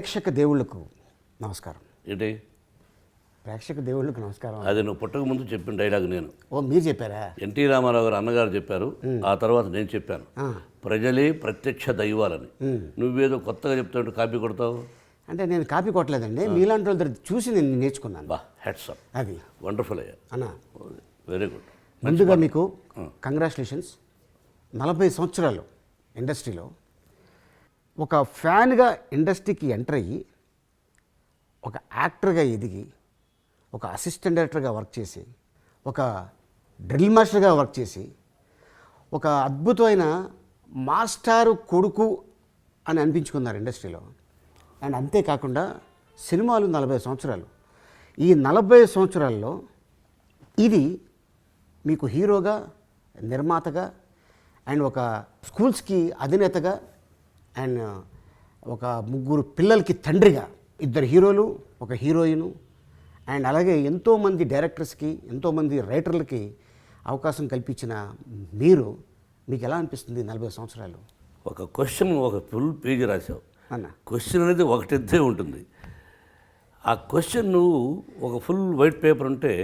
ప్రేక్షక దేవుళ్లకు నమస్కారం. ఏంటి ప్రేక్షక దేవుళ్లకు నమస్కారం. అది నువ్వు పుట్టక ముందు చెప్పిన డైలాగ్ నేను. ఓ మీరు చెప్పారా? ఎన్టీ రామారావు గారు అన్నగారు చెప్పారు, ఆ తర్వాత నేను చెప్పాను. ప్రజలే ప్రత్యక్ష దైవాలని. నువ్వేదో కొత్తగా చెప్తావు, కాపీ కొడతావు. అంటే నేను కాపీ కొట్టలేదండి, మీలాంటి వాళ్ళ దగ్గర చూసి నేను నేర్చుకున్నాను. బా హెడ్స్ అప్, అది వండర్ఫుల్ అయ్యా అన్న. Very good. ముందుగా మీకు కంగ్రాచులేషన్స్. 40 సంవత్సరాలు ఇండస్ట్రీలో ఒక ఫ్యాన్గా ఇండస్ట్రీకి ఎంటర్ అయ్యి ఒక యాక్టర్గా ఎదిగి ఒక అసిస్టెంట్ డైరెక్టర్గా వర్క్ చేసి ఒక డ్రిల్ మాస్టర్గా వర్క్ చేసి ఒక అద్భుతమైన మాస్టారు కొడుకు అని అనిపించుకున్నారు ఇండస్ట్రీలో. అండ్ అంతేకాకుండా సినిమాలు 40 సంవత్సరాలు. ఈ 40 సంవత్సరాల్లో ఇది మీకు హీరోగా, నిర్మాతగా, అండ్ ఒక స్కూల్స్కి అధినేతగా, అండ్ ఒక 3 పిల్లలకి తండ్రిగా, 2 హీరోలు, ఒక హీరోయిను, అండ్ అలాగే ఎంతోమంది డైరెక్టర్స్కి, ఎంతోమంది రైటర్లకి అవకాశం కల్పించిన మీకు ఎలా అనిపిస్తుంది 40 సంవత్సరాలు? ఒక క్వశ్చన్ ఒక ఫుల్ పేజీ రాసావు అన్న. క్వశ్చన్ అనేది ఒకటిద్దే ఉంటుంది. ఆ క్వశ్చన్ నువ్వు ఒక ఫుల్ వైట్ పేపర్ ఉంటే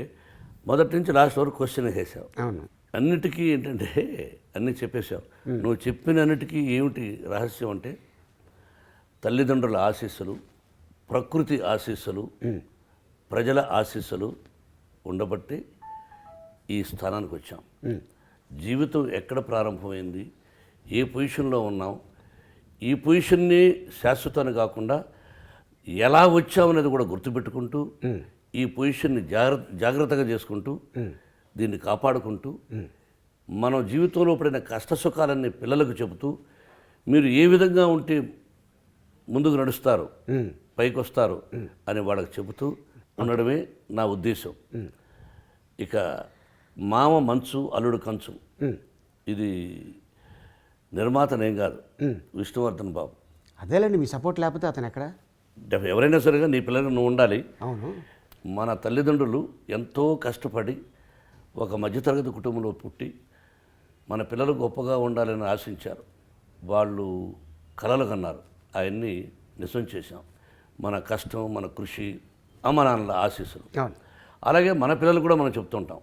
మొదటి నుంచి లాస్ట్ వరకు క్వశ్చన్ వేసావు. అవును. అన్నిటికీ ఏంటంటే అన్నీ చెప్పేశావు. నువ్వు చెప్పిన అన్నిటికీ ఏమిటి రహస్యం అంటే తల్లిదండ్రుల ఆశీస్సులు, ప్రకృతి ఆశీస్సులు, ప్రజల ఆశీస్సులు ఉండబట్టి ఈ స్థానానికి వచ్చాం. జీవితం ఎక్కడ ప్రారంభమైంది, ఏ పొజిషన్లో ఉన్నాం, ఈ పొజిషన్ని శాశ్వతాన్ని కాకుండా ఎలా వచ్చామనేది కూడా గుర్తుపెట్టుకుంటూ ఈ పొజిషన్ని జాగ్రత్తగా చేసుకుంటూ దీన్ని కాపాడుకుంటూ మనం జీవితంలో పడిన కష్టసుఖాలన్నీ పిల్లలకు చెబుతూ మీరు ఏ విధంగా ఉంటే ముందుకు నడుస్తారు, పైకి వస్తారు అని వాళ్ళకి చెబుతూ ఉండడమే నా ఉద్దేశం. ఇక మామ మంచు అల్లుడు కంచు, ఇది నిర్మాతనేం కాదు, విష్ణువర్ధన్ బాబు. అదేలేండి, మీ సపోర్ట్ లేకపోతే అతను ఎక్కడ? ఎవరైనా సరేగా నీ పిల్లలు నువ్వు ఉండాలి. అవును. మన తల్లిదండ్రులు ఎంతో కష్టపడి ఒక మధ్యతరగతి కుటుంబంలో పుట్టి మన పిల్లలు గొప్పగా ఉండాలని ఆశించారు. వాళ్ళు కలలు కన్నారు, అవన్నీ నిజం చేశాం. మన కష్టం, మన కృషి, అమ్మ నాన్నల ఆశీస్సులు. అలాగే మన పిల్లలు కూడా మనం చెప్తుంటాం,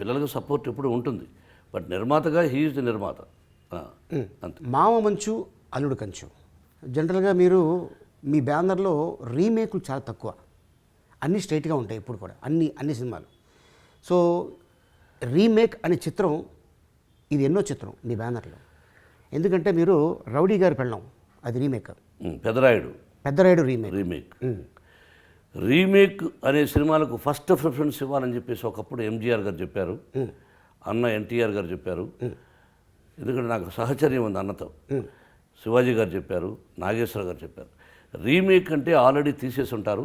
పిల్లలకు సపోర్ట్ ఎప్పుడు ఉంటుంది. బట్ నిర్మాతగా హీఈస్ ది నిర్మాత అంతే. మామ మంచు అల్లుడు కంచు, జనరల్గా మీరు మీ బ్యానర్లో రీమేక్లు చాలా తక్కువ, అన్నీ స్ట్రైట్గా ఉంటాయి ఇప్పుడు కూడా అన్ని సినిమాలు. సో రీమేక్ అనే చిత్రం ఇది ఎన్నో చిత్రం మీ బ్యానర్లో? ఎందుకంటే మీరు రౌడీ గారి పెళ్ళం, అది రీమేక్. పెద్దరాయుడు రీమేక్ అనే సినిమాలకు ఫస్ట్ ప్రిఫరెన్స్ ఇవ్వాలని చెప్పేసి ఒకప్పుడు ఎంజీఆర్ గారు చెప్పారు, అన్న ఎన్టీఆర్ గారు చెప్పారు. ఎందుకంటే నాకు సహచర్యం ఉంది అన్నతో. శివాజీ గారు చెప్పారు, నాగేశ్వర గారు చెప్పారు. రీమేక్ అంటే ఆల్రెడీ తీసేసి ఉంటారు,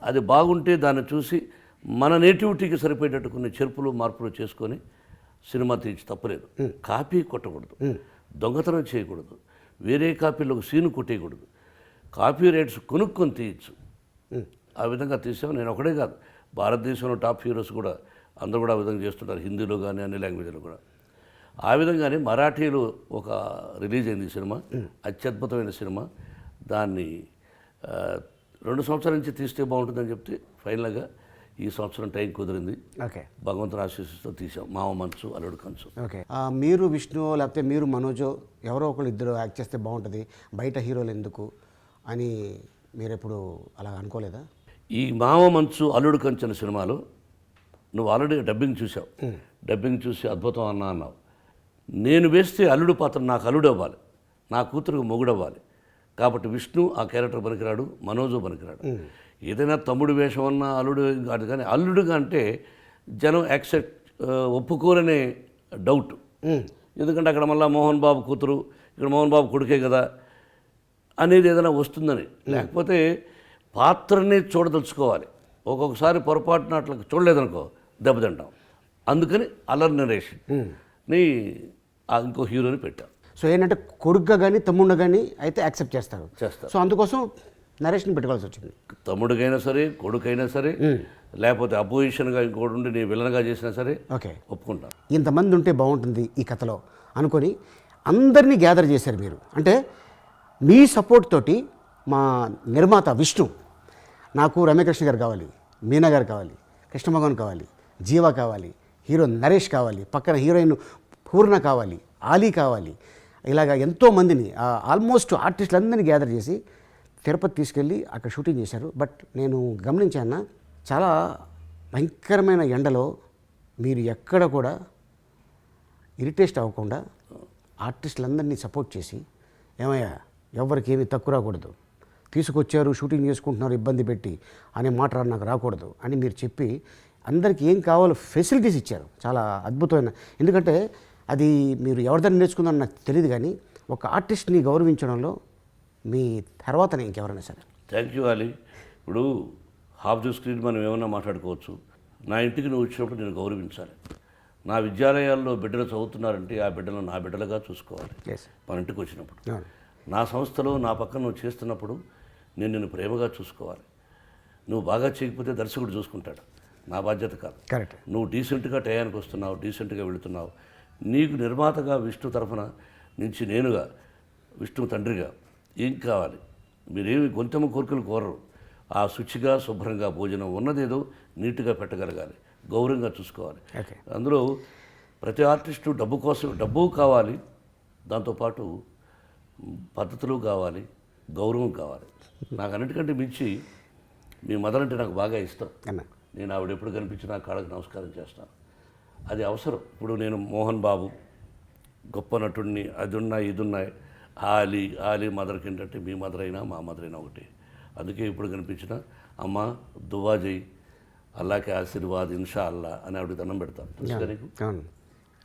అది బాగుంటే దాన్ని చూసి మన నేటివిటీకి సరిపోయేటట్టు కొన్ని చెరుపులు మార్పులు చేసుకొని సినిమా తీర్చి తప్పలేదు. కాపీ కొట్టకూడదు, దొంగతనం చేయకూడదు, వేరే కాపీలో ఒక సీను కొట్టేయకూడదు, కాపీ రైట్స్ కొనుక్కొని తీయచ్చు. ఆ విధంగా తీసాం. నేను ఒకటే కాదు, భారతదేశంలో టాప్ హీరోస్ కూడా అందరూ కూడా ఆ విధంగా చేస్తుంటారు, హిందీలో కానీ అన్ని లాంగ్వేజ్లో కూడా. ఆ విధంగానే మరాఠీలో ఒక రిలీజ్ అయింది ఈ సినిమా, అత్యద్భుతమైన సినిమా. దాన్ని 2 సంవత్సరాల నుంచి తీస్తే బాగుంటుందని చెప్తే ఫైనల్గా ఈ సంవత్సరం టైం కుదిరింది. ఓకే, భగవంతుని ఆశీస్సుతో తీసాం మామ మంచు అల్లుడు కంచు. ఓకే, మీరు విష్ణు లేకపోతే మీరు మనోజో ఎవరో ఒకళ్ళు ఇద్దరు యాక్ట్ చేస్తే బాగుంటుంది, బయట హీరోలు ఎందుకు అని మీరు ఎప్పుడు అలా అనుకోలేదా? ఈ మామ మంచు అల్లుడు కంచు అనే సినిమాలో నువ్వు ఆల్రెడీ డబ్బింగ్ చూసావు, డబ్బింగ్ చూసి అద్భుతం అన్నావు. నేను వేస్తే అల్లుడు పాత్ర నాకు అల్లుడు అవ్వాలి, నా కూతురుకు మొగుడు అవ్వాలి. కాబట్టి విష్ణు ఆ క్యారెక్టర్ పనికిరాడు, మనోజు పనికిరాడు. ఏదైనా తమ్ముడు వేషం అన్నా అల్లుడు కాదు, కానీ అల్లుడుగా అంటే జనం ఒప్పుకోరనే డౌట్. ఎందుకంటే అక్కడ మళ్ళీ మోహన్ బాబు కూతురు, ఇక్కడ మోహన్ బాబు కొడుకే కదా అనేది ఏదైనా వస్తుందని. లేకపోతే పాత్రని చూడదలుచుకోవాలి. ఒక్కొక్కసారి పొరపాటున అట్లా చూడలేదనుకో దెబ్బతింటాం. అందుకని అల్లరి నరేష్ ని ఇంకో హీరోని పెట్టాం. సో ఏంటంటే కొడుగ్గా కానీ తమ్ముడుగా కానీ అయితే యాక్సెప్ట్ చేస్తారు. సో అందుకోసం నరేష్ని పెట్టుకోవాల్సి వచ్చింది. తమ్ముడికైనా సరే, కొడుకైనా సరే, లేకపోతే అపోజిషన్గా ఇంకోటి ఉండి నీ విలన్గా చేసినా సరే ఓకే ఒప్పుకుంటాను. ఇంతమంది ఉంటే బాగుంటుంది ఈ కథలో అనుకొని అందరినీ గ్యాదర్ చేశారు మీరు. అంటే మీ సపోర్ట్ తోటి మా నిర్మాత విష్ణు, నాకు రమ్యకృష్ణ గారు కావాలి, మీనా గారు కావాలి, కృష్ణభగవాన్ కావాలి, జీవ కావాలి, హీరో నరేష్ కావాలి, పక్కన హీరోయిన్ పూర్ణ కావాలి, ఆలీ కావాలి, ఇలాగ ఎంతోమందిని ఆల్మోస్ట్ ఆర్టిస్టులందరినీ గ్యాదర్ చేసి తిరుపతి తీసుకెళ్ళి అక్కడ షూటింగ్ చేశారు. బట్ నేను గమనించాను, చాలా భయంకరమైన ఎండలో మీరు ఎక్కడ కూడా ఇరిటేట్ అవ్వకుండా ఆర్టిస్టులందరినీ సపోర్ట్ చేసి, ఏమయ్యా ఎవరికి ఏమీ తక్కువ రాకూడదు, తీసుకొచ్చారు షూటింగ్ చేసుకుంటున్నారు ఇబ్బంది పెట్టి అనే మాట నాకు రాకూడదు అని మీరు చెప్పి అందరికీ ఏం కావాలో ఫెసిలిటీస్ ఇచ్చారు. చాలా అద్భుతమైన, ఎందుకంటే అది మీరు ఎవరిదాన్ని నేర్చుకుందని నాకు తెలియదు, కానీ ఒక ఆర్టిస్ట్ని గౌరవించడంలో మీ తర్వాతనే ఇంకెవరైనా సరే. Thank you Ali. ఇప్పుడు హాఫ్ ది స్క్రీన్ మనం ఏమన్నా మాట్లాడుకోవచ్చు. నా ఇంటికి నువ్వు వచ్చినప్పుడు నేను గౌరవించాలి. నా విద్యాలయాల్లో బిడ్డలు చదువుతున్నారంటే ఆ బిడ్డలను నా బిడ్డలుగా చూసుకోవాలి. మన ఇంటికి వచ్చినప్పుడు నా సంస్థలో నా పక్కన నువ్వు చేస్తున్నప్పుడు నేను నిన్ను ప్రేమగా చూసుకోవాలి. నువ్వు బాగా చేయకపోతే దర్శకుడు చూసుకుంటాడు, నా బాధ్యత కాదు. కరెక్ట్. నువ్వు డీసెంట్గా టయానికి వస్తున్నావు, డీసెంట్గా వెళుతున్నావు. నీకు నిర్మాతగా విష్ణు తరఫున నుంచి నేనుగా విష్ణు తండ్రిగా ఏం కావాలి, మీరేమి గొంతెమ్మ కోరికలు కోరరు. ఆ శుచిగా శుభ్రంగా భోజనం ఉన్నదేదో నీట్గా పెట్టగలగాలి, గౌరవంగా చూసుకోవాలి. అందులో ప్రతి ఆర్టిస్టు డబ్బు కోసం డబ్బు కావాలి, దాంతోపాటు పద్ధతులు కావాలి, గౌరవం కావాలి. నాకు అన్నిటికంటే మించి మీ మదర్ అంటే నాకు బాగా ఇష్టం. నేను ఆవిడ ఎప్పుడు కనిపించినా కాళ్ళకి నమస్కారం చేస్తాను, అది అవసరం. ఇప్పుడు నేను మోహన్ బాబు గొప్ప నటుడిని, అది ఉన్నాయి ఇది ఉన్నాయి, ఆలీ మదర్కి ఏంటంటే మీ మదర్ అయినా మా మదర్ అయినా ఒకటి. అందుకే ఇప్పుడు కనిపించిన అమ్మ దువా చేయి, అల్లాకి ఆశీర్వాద్ ఇన్షా అల్లా అని ఆవిడకి దండం పెడతాను.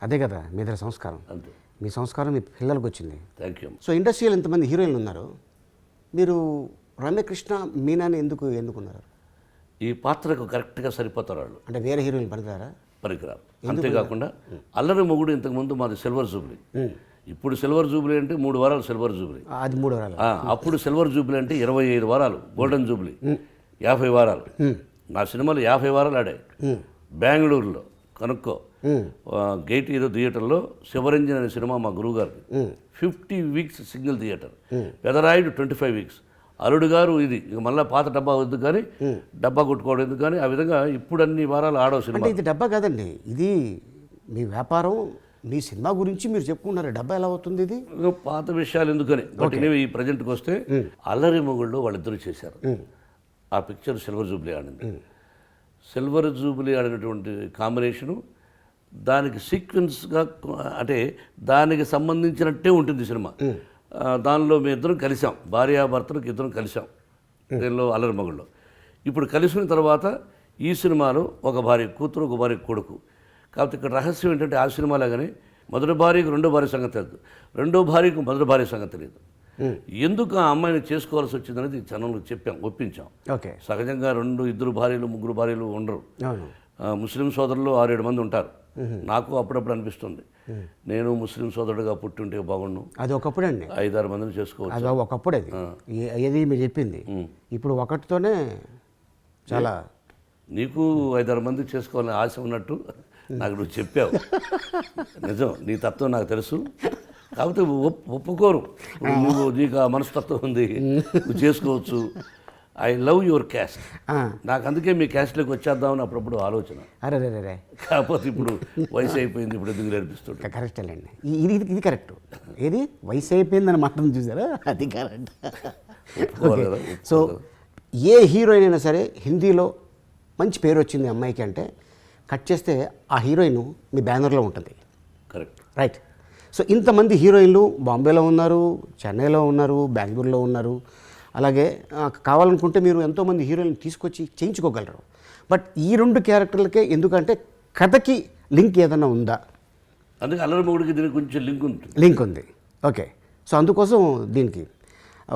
అదే కదా మీ దగ్గర సంస్కారం. అంతే, మీ సంస్కారం మీ పిల్లలకు వచ్చింది. Thank you. సో ఇండస్ట్రీలో ఇంతమంది హీరోయిన్లు ఉన్నారు, మీరు రమ్యకృష్ణ మీనాని ఎందుకు ఎన్నుకున్నారు? ఈ పాత్రకు కరెక్ట్గా సరిపోతారు వాళ్ళు. అంటే వేరే హీరోయిన్లు పడతారా? పరికరాలు. అంతేకాకుండా అల్లరి మొగుడు ఇంతకుముందు మాది సిల్వర్ జూబ్లీ. ఇప్పుడు సిల్వర్ జూబ్లీ అంటే 3 వారాలు సిల్వర్ జూబ్లీ, అది 3 వారాలు. అప్పుడు సిల్వర్ జూబ్లీ అంటే 25 వారాలు గోల్డెన్ జూబ్లీ, 50 వారాలు. నా సినిమాలు 50 వారాలు ఆడాయి. బెంగళూరులో కనుక్కో గేట్ ఏదో థియేటర్లో శివరంజన్ అనే సినిమా మా గురువు గారికి 50 weeks single theatre, Pedarayudu 25 weeks, Alludu Garu ఇది ఇక మళ్ళీ పాత డబ్బా వద్దు కానీ డబ్బా కొట్టుకోవడం ఎందుకు కానీ ఆ విధంగా ఇప్పుడు అన్ని వారాలు ఆడవు సినిమా. అంటే ఇది డబ్బా కాదండి, ఇది మీ వ్యాపారం, మీ సినిమా గురించి మీరు చెప్పుకున్నారు, డబ్బా ఎలా అవుతుంది? ఇది పాత విషయాలు ఎందుకని. బట్ ఈ ప్రజెంట్కి వస్తే అల్లరి మొగుళ్ళు వాళ్ళిద్దరూ చేశారు. ఆ పిక్చర్ సిల్వర్ జూబ్లీ ఆడింది. సిల్వర్ జూబ్లీ ఆడినటువంటి కాంబినేషను దానికి సీక్వెన్స్గా అంటే దానికి సంబంధించినట్టే ఉంటుంది సినిమా. దానిలో మేము ఇద్దరం కలిసాం, భార్యాభర్తలకు ఇద్దరం కలిసాం దీనిలో అల్లరి మొగుళ్ళు. ఇప్పుడు కలిసిన తర్వాత ఈ సినిమాలో ఒక భార్య కూతురు, ఒక భార్య కొడుకు. కాకపోతే ఇక్కడ రహస్యం ఏంటంటే ఆ సినిమాలాగానే మొదటి భార్యకు రెండో భార్య సంగతి తెలియదు, రెండో భార్యకు మొదటి భార్య సంగతి తెలియదు. ఎందుకు ఆ అమ్మాయిని చేసుకోవాల్సి వచ్చిందనేది జనంలో చెప్పాం, ఒప్పించాం. ఓకే. సహజంగా 2 భార్యలు 3 భార్యలు ఉండరు. ముస్లిం సోదరులు 6-7 మంది ఉంటారు. నాకు అప్పుడప్పుడు అనిపిస్తుంది నేను ముస్లిం సోదరుడుగా పుట్టుంటే బాగుండు. అది ఒకప్పుడు అండి, 5-6 మందిని చేసుకోవచ్చు. అది ఒకప్పుడు, అది ఏది మీరు చెప్పింది. ఇప్పుడు ఒకటితోనే చాలా. నీకు 5-6 మంది చేసుకోవాలని ఆశ ఉన్నట్టు నాకు నువ్వు చెప్పావు. నిజం, నీ తత్వం నాకు తెలుసు. కాకపోతే ఒప్పుకోరు. నువ్వు నీకు ఆ మనస్తత్వం ఉంది, నువ్వు చేసుకోవచ్చు. I love your caste. నాకు అందుకే మీ క్యాస్ట్లోకి వచ్చేద్దామని అప్పుడప్పుడు ఆలోచన. అరే కాకపోతే ఇప్పుడు వయసు అయిపోయింది, ఇప్పుడు ఎందుకు నేర్పిస్తుంది. కరెక్ట్ అండి, ఇది కరెక్ట్. ఏది వయసు అయిపోయిందని మాత్రం చూసారా, అది కరెక్ట్. సో ఏ హీరోయిన్ అయినా సరే హిందీలో మంచి పేరు వచ్చింది అమ్మాయికి అంటే కట్ చేస్తే ఆ హీరోయిన్ మీ బ్యానర్లో ఉంటుంది. Correct, right. సో ఇంతమంది హీరోయిన్లు బాంబేలో ఉన్నారు, చెన్నైలో ఉన్నారు, బెంగళూరులో ఉన్నారు. అలాగే కావాలనుకుంటే మీరు ఎంతోమంది హీరోయిన్ తీసుకొచ్చి చేయించుకోగలరు. బట్ ఈ 2 క్యారెక్టర్లకే ఎందుకంటే కథకి లింక్ ఏదైనా ఉందా? అందుకే అల్లరి మొగుడికి దీనికి కొంచెం లింక్ ఉంది. ఓకే. సో అందుకోసం దీనికి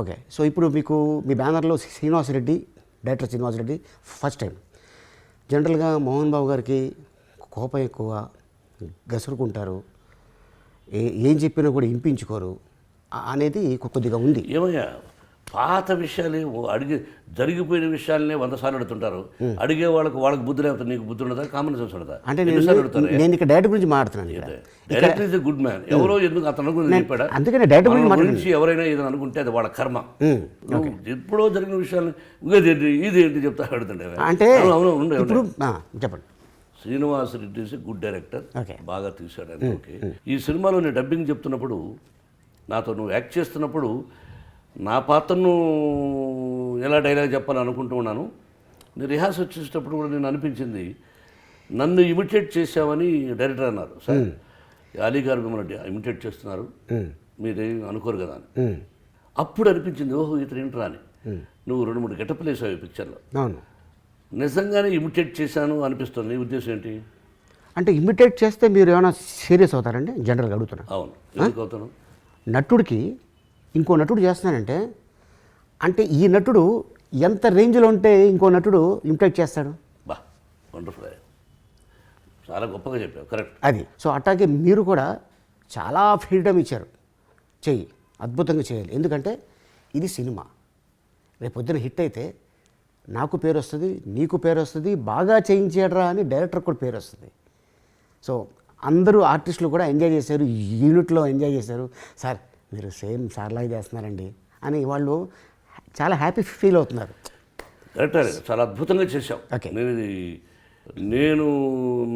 ఓకే. సో ఇప్పుడు మీకు మీ బ్యానర్లో Srinivasa Reddy, director Srinivasa Reddy first time. జనరల్గా మోహన్ బాబు గారికి కోపం ఎక్కువ, గసురుకుంటారు, ఏం చెప్పినా కూడా ఇంపించుకోరు అనేది కొద్దిగా ఉంది. ఏమయ్యా పాత విషయాలే అడిగే జరిగిపోయిన విషయాలనే 100 సార్లు అడుగుతుంటారు. అడిగే వాళ్ళకి బుద్ధి లేకపోతే నీకు బుద్ధి ఉండదా, కామన్ సెన్స్ ఉండదా? అంటే నేను ఇక్కడ డైరెక్ట్ గురించి మాట్లాడుతున్నాను ఇక్కడ. Director is a good man. ఎవరో ఎందుకు అతను గురించి చెప్పాడా? అందుకనే డైరెక్ట్ గురించి ఎవరైనా ఏదైనా అనుకుంటే అది వాళ్ళ కర్మ. ఎప్పుడో జరిగిన విషయాలు ఇదేంటి చెప్తా అడుగుతుంటే అంటే అవును ఇప్పుడు చెప్పండి. Srinivas Reddy is a good director, okay, బాగా తీశాడు అని. ఓకే, ఈ సినిమాలో నేను డబ్బింగ్ చెప్తున్నప్పుడు నాతో నువ్వు యాక్ట్ చేస్తున్నప్పుడు నా పాత్రను ఎలా డైలాగ్ చెప్పాలని అనుకుంటూ ఉన్నాను. నేను రిహార్సల్ వచ్చేటప్పుడు కూడా నేను అనిపించింది నన్ను ఇమిటేట్ చేశామని డైరెక్టర్ అన్నారు. సార్ అలీ గారు మిమ్మల్ని ఇమిటేట్ చేస్తున్నారు, మీరేం అనుకోరు కదా అని. అప్పుడు అనిపించింది ఓహో ఇతను ఏంట్రా అని. నువ్వు 2-3 గెటప్లు వేసావు ఈ పిక్చర్లో. అవును, నిజంగానే ఇమిటేట్ చేశాను అనిపిస్తుంది. నీ ఉద్దేశం ఏంటి? అంటే ఇమిటేట్ చేస్తే మీరు ఏమైనా సీరియస్ అవుతారండి? జనరల్గా అడుగుతున్నా. అవును, ఎందుకు అవుతాను? నటుడికి ఇంకో నటుడు చేస్తున్నానంటే అంటే ఈ నటుడు ఎంత రేంజ్లో ఉంటే ఇంకో నటుడు ఇమిటేట్ చేస్తాడు. బా వండర్ఫుల్, చాలా గొప్పగా చెప్పావు, కరెక్ట్. అది సో అట్లాగే మీరు కూడా చాలా ఫ్రీడమ్ ఇచ్చారు, చెయ్యి అద్భుతంగా చేయాలి. ఎందుకంటే ఇది సినిమా, రేపు పొద్దున హిట్ అయితే నాకు పేరు వస్తుంది, నీకు పేరు వస్తుంది, బాగా చేయించాడరా అని డైరెక్టర్ కూడా పేరు వస్తుంది. సో అందరూ ఆర్టిస్టులు కూడా ఎంజాయ్ చేశారు, యూనిట్లో ఎంజాయ్ చేశారు. సార్ మీరు సేమ్ సార్లాగా చేస్తున్నారండి అని వాళ్ళు చాలా హ్యాపీ ఫీల్ అవుతున్నారు. కరెక్ట్, చాలా అద్భుతంగా చేశావు. ఓకే, నేను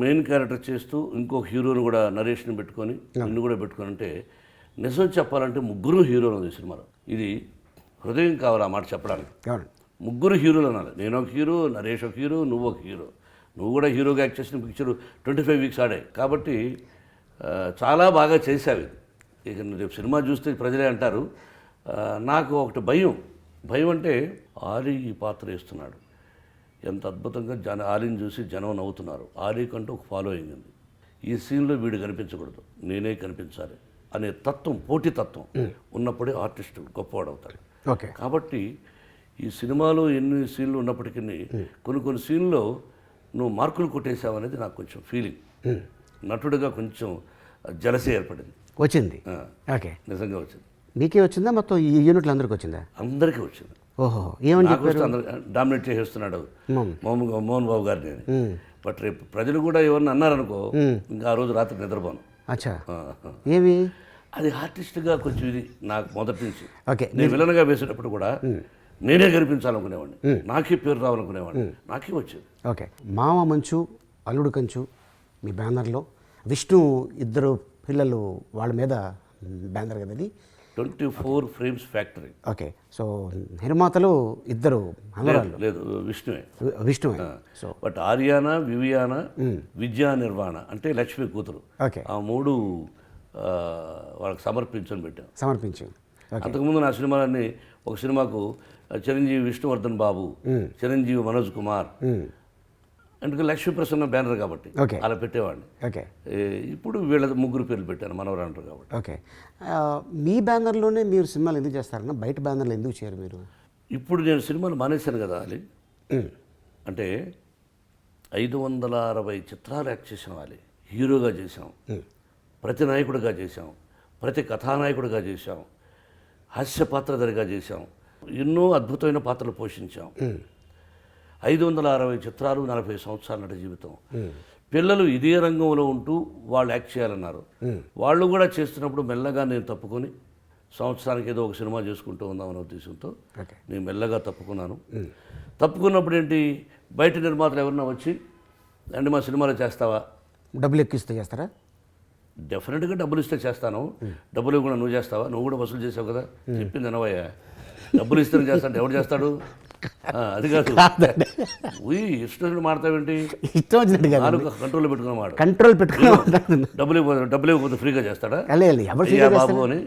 మెయిన్ క్యారెక్టర్ చేస్తూ ఇంకొక హీరోని కూడా నరేష్ని పెట్టుకొని నిన్ను కూడా పెట్టుకొని అంటే నిజం చెప్పాలంటే 3 హీరోలు ఉంది ఈ సినిమాలో. ఇది హృదయం కావాలి ఆ మాట చెప్పడానికి. 3 హీరోలు అనాలి. నేను ఒక హీరో, నరేష్ ఒక హీరో, నువ్వు ఒక హీరో. నువ్వు కూడా హీరోగా యాక్ట్ చేసిన పిక్చర్ 25 వీక్స్ ఆడాయి కాబట్టి చాలా బాగా చేసావు ఇది. ఇక రేపు సినిమా చూస్తే ప్రజలే అంటారు. నాకు ఒకటి భయం అంటే ఆలీ ఈ పాత్ర వేస్తున్నాడు, ఎంత అద్భుతంగా ఆలీని చూసి జనం నవ్వుతున్నారు, ఆలీ కంటూ ఒక ఫాలోయింగ్ ఉంది, ఈ సీన్లో వీడు కనిపించకూడదు, నేనే కనిపించాలి అనే తత్వం, పోటీ తత్వం ఉన్నప్పుడే ఆర్టిస్ట్ గొప్పవాడు అవుతాడు. ఓకే, కాబట్టి ఈ సినిమాలో ఎన్ని సీన్లు ఉన్నప్పటికీ కొన్ని సీన్లో నువ్వు మార్కులు కొట్టేసావు అనేది నాకు కొంచెం ఫీలింగ్. నటుడిగా కొంచెం జలసే ఏర్పడింది, వచ్చింది. ఓకే, నిజంగా వచ్చింది. మీకే వచ్చిందా మొత్తం ఈ యూనిట్లు అందరికి వచ్చిందా? అందరికీ వచ్చింది. ఓహో, ఏమని చెప్పారు? డామినేట్ చేసేస్తున్నాడు మోహన్ బాబు గారిని. బట్ రేపు ప్రజలు కూడా ఎవరిని అన్నారనుకో ఇంకా ఆ రోజు రాత్రి నిద్రపోను. అచ్చా, ఏమి అది ఆర్టిస్ట్గా కొంచెం ఇది నాకు మొదటి నుంచి. ఓకే, నేను విలన్గా వేసేటప్పుడు కూడా నేనే కనిపించాలనుకునేవాడిని, నాకే పేరు రావాలనుకునేవాడిని, నాకే వచ్చేది. ఓకే, మామ మంచు అల్లుడు కంచు మీ బ్యానర్లో విష్ణు 2 పిల్లలు వాళ్ళ మీద బ్యానర్ కదా అది. 24 ఫ్రేమ్స్ ఫ్యాక్టరీ. ఓకే, సో నిర్మాతలు 2 మనవరాళ్ళు? లేదు, విష్ణువే. సో బట్ ఆర్యానా, వివియానా, విద్యా నిర్వాణ అంటే లక్ష్మి కూతురు. ఓకే, ఆ 3 వాళ్ళకి సమర్పించని పెట్టాం. సమర్పించు. అంతకుముందు నా సినిమాలన్నీ ఒక సినిమాకు చిరంజీవి విష్ణువర్ధన్ బాబు, చిరంజీవి మనోజ్ కుమార్, ఎందుకు లక్ష్మీ ప్రసన్న బ్యానర్ కాబట్టి అలా పెట్టేవాడిని. ఓకే, ఇప్పుడు వీళ్ళ 3 పేర్లు పెట్టాను మనవరాంటారు కాబట్టి. ఓకే, మీ బ్యానర్లోనే మీరు సినిమాలు ఎందుకు చేస్తారన్నా? బయట బ్యానర్లు ఎందుకు చేయరు మీరు? ఇప్పుడు నేను సినిమాలు మానేశాను కదా అలీ. అంటే 560 చిత్రాలు యాక్ట్ చేసాం అలీ, హీరోగా చేసాం, ప్రతి నాయకుడిగా చేసాం, ప్రతి కథానాయకుడిగా చేసాం, హాస్య పాత్రధారిగా చేసాం, ఎన్నో అద్భుతమైన పాత్రలు పోషించాం. 560 చిత్రాలు, 40 సంవత్సరాల నట జీవితం. పిల్లలు ఇదే రంగంలో ఉంటూ వాళ్ళు యాక్ట్ చేయాలన్నారు. వాళ్ళు కూడా చేస్తున్నప్పుడు మెల్లగా నేను తప్పుకొని సంవత్సరానికి ఏదో ఒక సినిమా చేసుకుంటూ ఉందామనే ఉద్దేశంతో నేను మెల్లగా తప్పుకున్నాను. తప్పుకున్నప్పుడు ఏంటి, బయట నిర్మాతలు ఎవరన్నా వచ్చి అంటే మా సినిమాలో చేస్తావా, డబ్బులు ఎక్కిస్తే చేస్తారా? డెఫినెట్గా డబ్బులు ఇస్తే చేస్తాను. డబ్బులు ఇవ్వకుండా నువ్వు చేస్తావా? నువ్వు కూడా వసూలు చేసావు కదా, చెప్పింది అనవయ్యా. డబ్బులు ఇస్తేనే చేస్తాడు, ఎవడు చేస్తాడు? అది కాదు, ఇష్టం మాడతావేంటి? ఇష్టం వచ్చినట్టు కంట్రోల్లో పెట్టుకున్న మాట, కంట్రోల్ పెట్టుకున్నా. డబ్బులు ఇవ్వకపోతే ఫ్రీగా చేస్తాడా బాబు అని?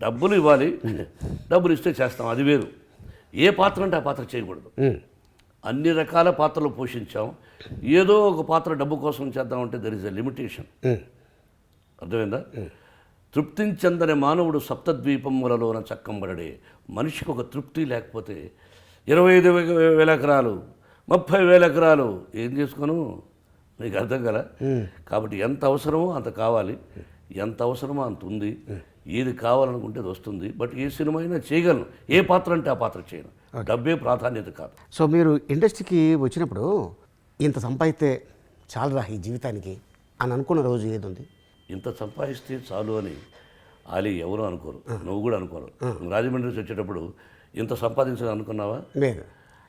డబ్బులు ఇవ్వాలి, డబ్బులు ఇస్తే చేస్తాం, అది వేరు. ఏ పాత్ర అంటే ఆ పాత్ర చేయకూడదు. అన్ని రకాల పాత్రలు పోషించాం. ఏదో ఒక పాత్ర డబ్బు కోసం చేద్దామంటే దర్ ఇస్ ఎ లిమిటేషన్. అర్థమైందా? తృప్తించందని మానవుడు సప్తద్వీపములలోన చక్కంబడే. మనిషికి ఒక తృప్తి లేకపోతే 25,000 ఎకరాలు 30,000 ఎకరాలు ఏం చేసుకోను? నీకు అర్థం కదా? కాబట్టి ఎంత అవసరమో అంత కావాలి, ఎంత అవసరమో అంత ఉంది. ఏది కావాలనుకుంటే అది వస్తుంది. బట్ ఏ సినిమా అయినా చేయగలను, ఏ పాత్ర అంటే ఆ పాత్ర చేయను. డబ్బే ప్రాధాన్యత కాదు. సో మీరు ఇండస్ట్రీకి వచ్చినప్పుడు ఇంత సంపాదిస్తే చాలరా ఈ జీవితానికి అని అనుకున్న రోజు ఏది ఉంది? ఇంత సంపాదిస్తే చాలు అని ఆలీ ఎవరు అనుకోరు, నువ్వు కూడా అనుకోరు. రాజమండ్రి నుంచి వచ్చేటప్పుడు ఇంత సంపాదించాలని అనుకున్నావా? లేదు.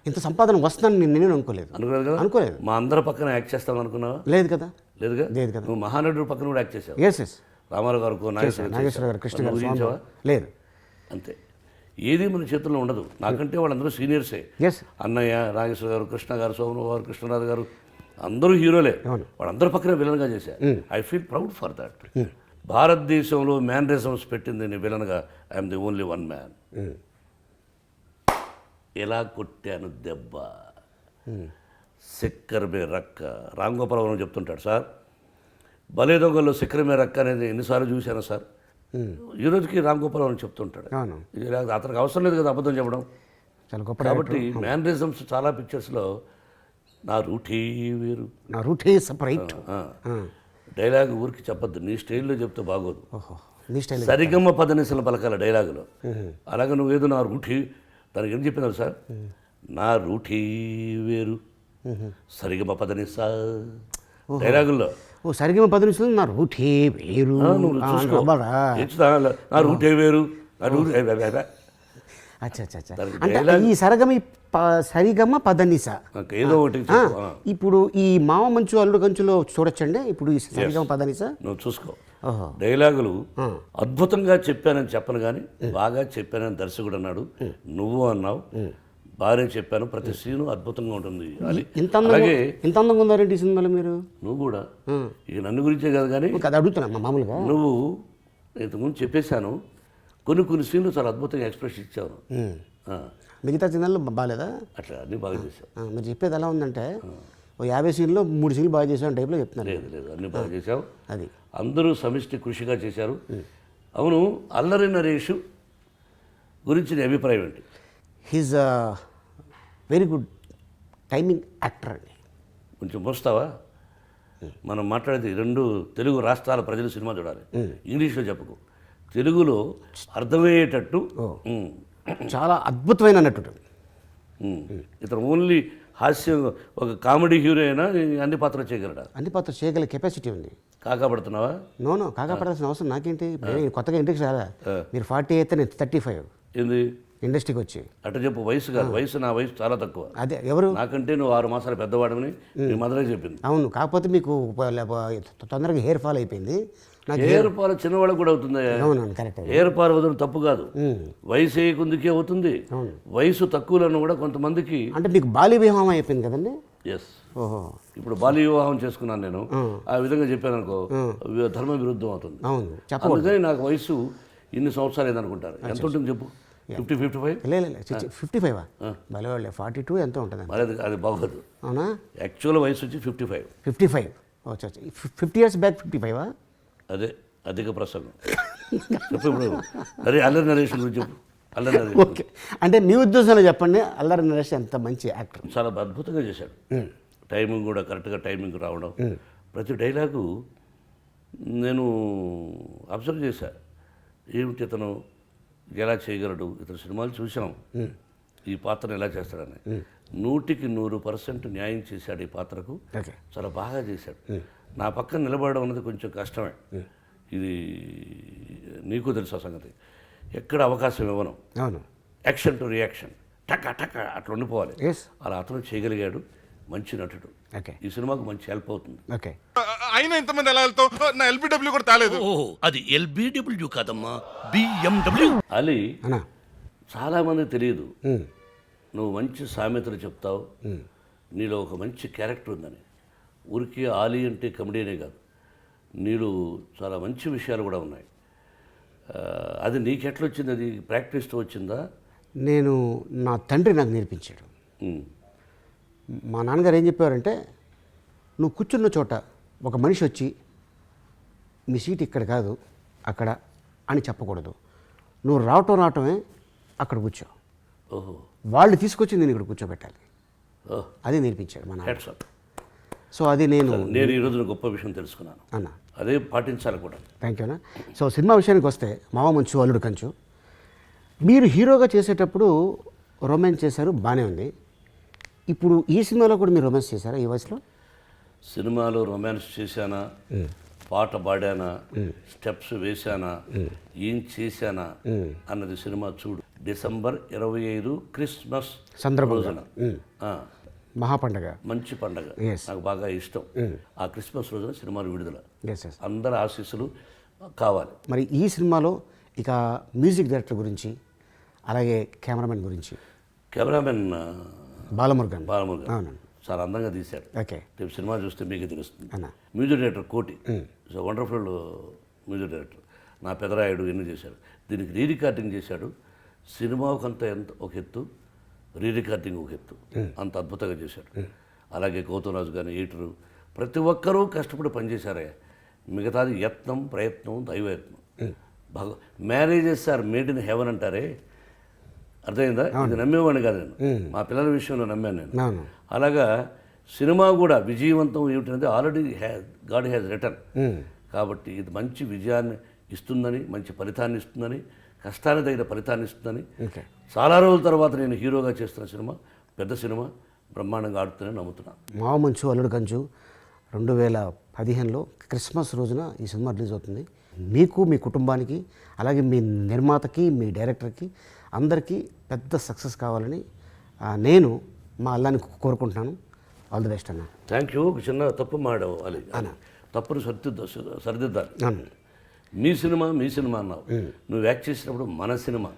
ఇంత సంపాదన వస్తుందని నేను అనుకోలేదు. అనుకోలేదు కదా? అనుకోలేదు. మా అందరి పక్కన యాక్ట్ చేస్తామని అనుకున్నావా? లేదు కదా. లేదుగా. లేదు కదా. నువ్వు మహానటుడు పక్కన కూడా యాక్ట్ చేసావు. ఎస్ రామారావు గారు, నాగేశ్వర గారు, కృష్ణ గారు, ఊహించావా? లేదు. అంతే. ఏది మన చేతుల్లో ఉండదు. నాకంటే వాళ్ళందరూ సీనియర్సే. ఎస్. అన్నయ్య, నాగేశ్వర గారు, కృష్ణ గారు, సోమరావు గారు, కృష్ణరాజు గారు అందరూ హీరోలే. వాళ్ళందరి పక్కన విలన్గా చేశారు. I feel proud for that. భారతదేశంలో మ్యానరిజమ్స్ పెట్టింది నేను విలన్గా. I'm the only one man. ఎలా కొట్టాను దెబ్బ, సిక్కర్ మే రక్క. రామ్ గోపాలవరం చెప్తుంటాడు, సార్ భలే దొంగల్లో సిక్కర్ మే రక్క అనేది ఎన్నిసార్లు చూశాను సార్. ఈ రోజుకి రామ్ గోపాలవరం చెప్తుంటాడు. అతనికి అవసరం లేదు కదా అబద్ధం చెప్పడం. చాలా గొప్ప. కాబట్టి మ్యానరిజమ్స్ చాలా పిక్చర్స్లో నా రూటే వేరు, నా రూటే సపరేట్. డైలాగ్ ఊరికి చెప్పద్దు, నీ స్టైల్లో చెప్తే బాగోదు. నీ స్టైల్ సరిగమ్మ పదనిసల పలకాల డైలాగులో. అలాగే నువ్వేదో నా రూటీ, దానికి ఏం చెప్పినావు సార్? నా రూటీ వేరు, సరిగమ్మ పదనిసా డైలాగుల్లో. ఓ సరిగమ 10 నిమిషాలు నా రూటే వేరు. నా రూటే వేరు. అంటే ఈ సరిగమ పదనిస ఏదో ఒకటి ఇప్పుడు ఈ మామ మంచు అల్లుడు కంచులో చూడొచ్చండి. ఇప్పుడు ఈ సరిగమ పదనిస నువ్వు చూసుకో. డైలాగులు అద్భుతంగా చెప్పానని చెప్పను కానీ బాగా చెప్పానని దర్శకుడు అన్నాడు, నువ్వు అన్నావు, బాగానే చెప్పాను. ప్రతి సీను అద్భుతంగా ఉంటుంది. అలాగే ఇంత అందంగా ఉన్నారండి ఈ సినిమాలో మీరు. నువ్వు కూడా ఇక నన్ను గురించే కాదు కానీ అది అడుగుతున్నా మామూలుగా. నువ్వు ఇంతకుముందు చెప్పేశాను, కొన్ని సీన్లు చాలా అద్భుతంగా ఎక్స్ప్రెషన్ ఇచ్చావు. మిగతా సీన్లలో బాగాలేదా? అట్లా అన్నీ బాగా చేసావు. మీరు చెప్పేది ఎలా ఉందంటే ఓ 50 సీన్లో 3 సీన్లు బాగా చేసావు టైప్లో చెప్తున్నారు. లేదు అన్నీ బాగా చేసావు. అది అందరూ సమిష్టి కృషిగా చేశారు. అవును, అల్లరి నరేష్ గురించి నీ అభిప్రాయం ఏంటి? He's very good timing actor అండి. కొంచెం మోస్తావా? మనం మాట్లాడేది 2 తెలుగు రాష్ట్రాల ప్రజలు సినిమా చూడాలి. ఇంగ్లీష్లో చెప్పకు, తెలుగులో అర్థమయ్యేటట్టు. చాలా అద్భుతమైన నటుడు. ఇతను ఓన్లీ హాస్యం, ఒక కామెడీ హీరో అయినా అన్ని పాత్రలు చేయగలడా? అన్ని పాత్రలు చేయగల కెపాసిటీ ఉంది. కాకాపడుతున్నావా? నో కాకాపడాల్సిన అవసరం నాకేంటి. నేను కొత్తగా ఇండస్ట్రీ రాదా. మీరు 40 అయితే నేను 35 ఏంది ఇండస్ట్రీకి వచ్చి. అట్ట చెప్పు. వయసు కాదు, నా వయసు చాలా తక్కువ. అదే ఎవరు నాకంటే నువ్వు 6 మాసాలు పెద్దవాడమని మీ మదరే చెప్పింది. అవును, కాకపోతే మీకు తొందరగా హెయిర్ ఫాల్ అయిపోయింది. హెయిర్ ఫాల్ చిన్నవాళ్ళకి కూడా అవుతుంది. అవునవును, కరెక్ట్. హెయిర్ ఫాల్ వదలడం తప్పు కాదు, వయసు అయ్యేకుందుకే అవుతుంది. వయసు తక్కువలను కూడా కొంతమందికి. అంటే మీకు బాల్య వివాహం అయిపోయింది కదండి? ఎస్. ఓహో, ఇప్పుడు బాల్య వివాహం చేసుకున్నాను నేను. ఆ విధంగా చెప్పాను అనుకో, ధర్మ విరుద్ధం అవుతుంది. అందుకని నాకు వయసు ఇన్ని సంవత్సరాలు ఏదనుకుంటారు. ఎంత ఉంటుంది చెప్పు? 50-55? లేదు 55. భలే వాళ్ళే 42 ఎంతో ఉంటుంది. అది బాగోదు. అవునా? యాక్చువల్ వయసు వచ్చి 55. 55 50 years బ్యాక్ 55. అదే అధిక ప్రసంగం. చెప్పు ఇప్పుడు. అరే అల్లరి నరేష్ గురించి చెప్పు. అల్లరి నరేష్. ఓకే, అంటే మీ ఉద్దేశంలో చెప్పండి, అల్లరి నరేష్ ఎంత మంచి యాక్టర్. చాలా అద్భుతంగా చేశాడు. టైమింగ్ కూడా కరెక్ట్గా టైమింగ్ రావడం. ప్రతి డైలాగు నేను అబ్జర్వ్ చేశా. ఏమిటి ఇతను ఎలా చేయగలడు, ఇతను సినిమాలు చూసాం, ఈ పాత్రను ఎలా చేస్తాడని. 100% న్యాయం చేశాడు ఈ పాత్రకు. చాలా బాగా చేశాడు. నా పక్కన నిలబడడం అన్నది కొంచెం కష్టమే. ఇది నీకు తెలుసు ఆ సంగతి. ఎక్కడ అవకాశం ఇవ్వను. అవును, యాక్షన్ టు రియాక్షన్, టక టక అట్లా ఉండిపోవాలి. అలా అతను చేయగలిగాడు. మంచి నటుడు. ఈ సినిమాకు మంచి హెల్ప్ అవుతుంది. అయినా ఇంతమంది ఎలా వెళ్తావు? నా ఎల్బిడబ్ల్యూ కూడా తాలేదు. అది ఎల్బిడబ్ల్యూ కాదమ్మా, బిఎండబ్ల్యూ. అలీ, చాలామంది తెలియదు నువ్వు మంచి సామెతలు చెప్తావు, నీలో ఒక మంచి క్యారెక్టర్ ఉందని. ఊరికి ఆలీ అంటే కమెడీనే కాదు, నీలో చాలా మంచి విషయాలు కూడా ఉన్నాయి. అది నీకెట్లొచ్చింది? అది ప్రాక్టీస్తో వచ్చిందా? నేను నా తండ్రి నాకు నేర్పించాడు. మా నాన్నగారు ఏం చెప్పారంటే, నువ్వు కూర్చున్న చోట ఒక మనిషి వచ్చి మీ సీట్ ఇక్కడ కాదు అక్కడ అని చెప్పకూడదు. నువ్వు రావటమే అక్కడ కూర్చో. వాళ్ళు తీసుకొచ్చి నేను ఇక్కడ కూర్చోబెట్టాలి. అది నేర్పించాడు మా నాన్న. సో అది నేను నేను ఈ రోజున గొప్ప విషయం తెలుసుకున్నాను, అన్న అదే పాటించాలి కూడా. థ్యాంక్ యూ అన్న. సో సినిమా విషయానికి వస్తే మావ మంచు అల్లుడు కంచు, మీరు హీరోగా చేసేటప్పుడు రొమాన్స్ చేశారు, బాగానే ఉంది. ఇప్పుడు ఈ సినిమాలో కూడా మీరు రొమాన్స్ చేశారా ఈ వయసులో? సినిమాలో రొమాన్స్ చేశానా, పాట పాడానా, స్టెప్స్ వేశానా, ఏం చేశానా అన్నది సినిమా చూడు. డిసెంబర్ 25 క్రిస్మస్ సందర్భంగా. రోజున మహాపండగ, మంచి పండగ, Yes. నాకు బాగా ఇష్టం. ఆ క్రిస్మస్ రోజున సినిమాలు విడుదల, ఎస్ ఎస్. అందరి ఆశీస్సులు కావాలి. మరి ఈ సినిమాలో ఇక మ్యూజిక్ డైరెక్టర్ గురించి, అలాగే కెమెరామెన్ గురించి, కెమెరామెన్ బాలమురుగన్. బాలమురుగన్ అవునండి. చాలా అందంగా తీశాడు. ఓకే రేపు సినిమా చూస్తే మీకే తెలుస్తుంది. అన్న. మ్యూజిక్ డైరెక్టర్ కోటి, సో వండర్ఫుల్ మ్యూజిక్ డైరెక్టర్. నా పెదరాయుడు ఎన్ని చేశాడు. దీనికి రీ రికార్డింగ్ చేశాడు. సినిమాకంత ఎంత ఒక ఎత్తు, రీ రికార్డింగ్ ఒక ఎత్తు, అంత అద్భుతంగా చేశాడు. అలాగే గౌతమ్ రాజు కానీ ఎడిటరు, ప్రతి ఒక్కరూ కష్టపడి పనిచేశారే. మిగతాది యత్నం, ప్రయత్నం, దైవయత్నం. Marriages are made in heaven అంటారే, అర్థమైందా? ఇది నమ్మేవాడిని కాదు నేను, మా పిల్లల విషయంలో నమ్మాను నేను. అవును. అలాగా సినిమా కూడా విజయవంతం ఏమిటంటే ఆల్రెడీ గాడ్ హ్యాజ్ రిటర్న్. కాబట్టి ఇది మంచి విజయాన్ని ఇస్తుందని, మంచి ఫలితాన్ని ఇస్తుందని, కష్టానికి తగిన ఫలితాన్ని ఇస్తుందని, ఓకే. చాలా రోజుల తర్వాత నేను హీరోగా చేస్తున్న సినిమా, పెద్ద సినిమా, బ్రహ్మాండంగా ఆడుతుందని నమ్ముతున్నాను. మావ మంచు అల్లుడు కంచు 2015లో క్రిస్మస్ రోజున ఈ సినిమా రిలీజ్ అవుతుంది. మీకు, మీ కుటుంబానికి, అలాగే మీ నిర్మాతకి, మీ డైరెక్టర్కి, అందరికీ పెద్ద సక్సెస్ కావాలని నేను మా అల్లాని కోరుకుంటున్నాను. ఆల్ ది బెస్ట్ అన్న. Thank you. ఒక చిన్న తప్పు మాడావు అది, తప్పును సరిదిద్దాలి. అవును. మీ సినిమా అన్నావు, నువ్వు యాక్ట్ చేసినప్పుడు మన సినిమా.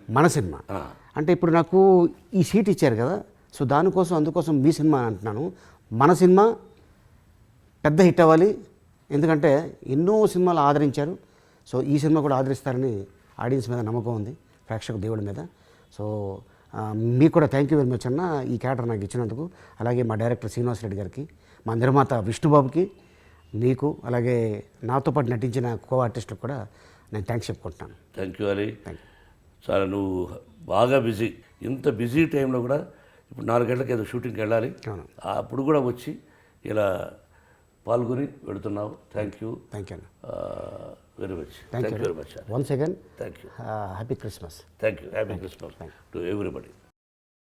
అంటే ఇప్పుడు నాకు ఈ సీట్ ఇచ్చారు కదా, సో దానికోసం అందుకోసం మీ సినిమా అంటున్నాను. మన సినిమా పెద్ద హిట్ అవ్వాలి, ఎందుకంటే ఎన్నో సినిమాలు ఆదరించారు. సో ఈ సినిమా కూడా ఆదరిస్తారని ఆడియన్స్ మీద నమ్మకం ఉంది, ప్రేక్షక దేవుడి మీద. సో మీకు కూడా థ్యాంక్ యూ వెరీ మచ్ అన్న, ఈ క్యారెక్టర్ నాకు ఇచ్చినందుకు. అలాగే మా డైరెక్టర్ శ్రీనివాస్ రెడ్డి గారికి, మా నిర్మాత విష్ణుబాబుకి, మీకు, అలాగే నాతో పాటు నటించిన కో ఆర్టిస్టులకు కూడా నేను థ్యాంక్స్ చెప్పుకుంటున్నాను. Thank you Ali. చాలా నువ్వు బాగా బిజీ, ఇంత బిజీ టైంలో కూడా ఇప్పుడు 4 గంటలకు ఏదో షూటింగ్కి వెళ్ళాలి, అప్పుడు కూడా వచ్చి ఇలా పాల్గొని వెళుతున్నావు. Thank you very much. Thank you very much. Once again thank you. Happy Christmas. Thank you. Happy Christmas to everybody.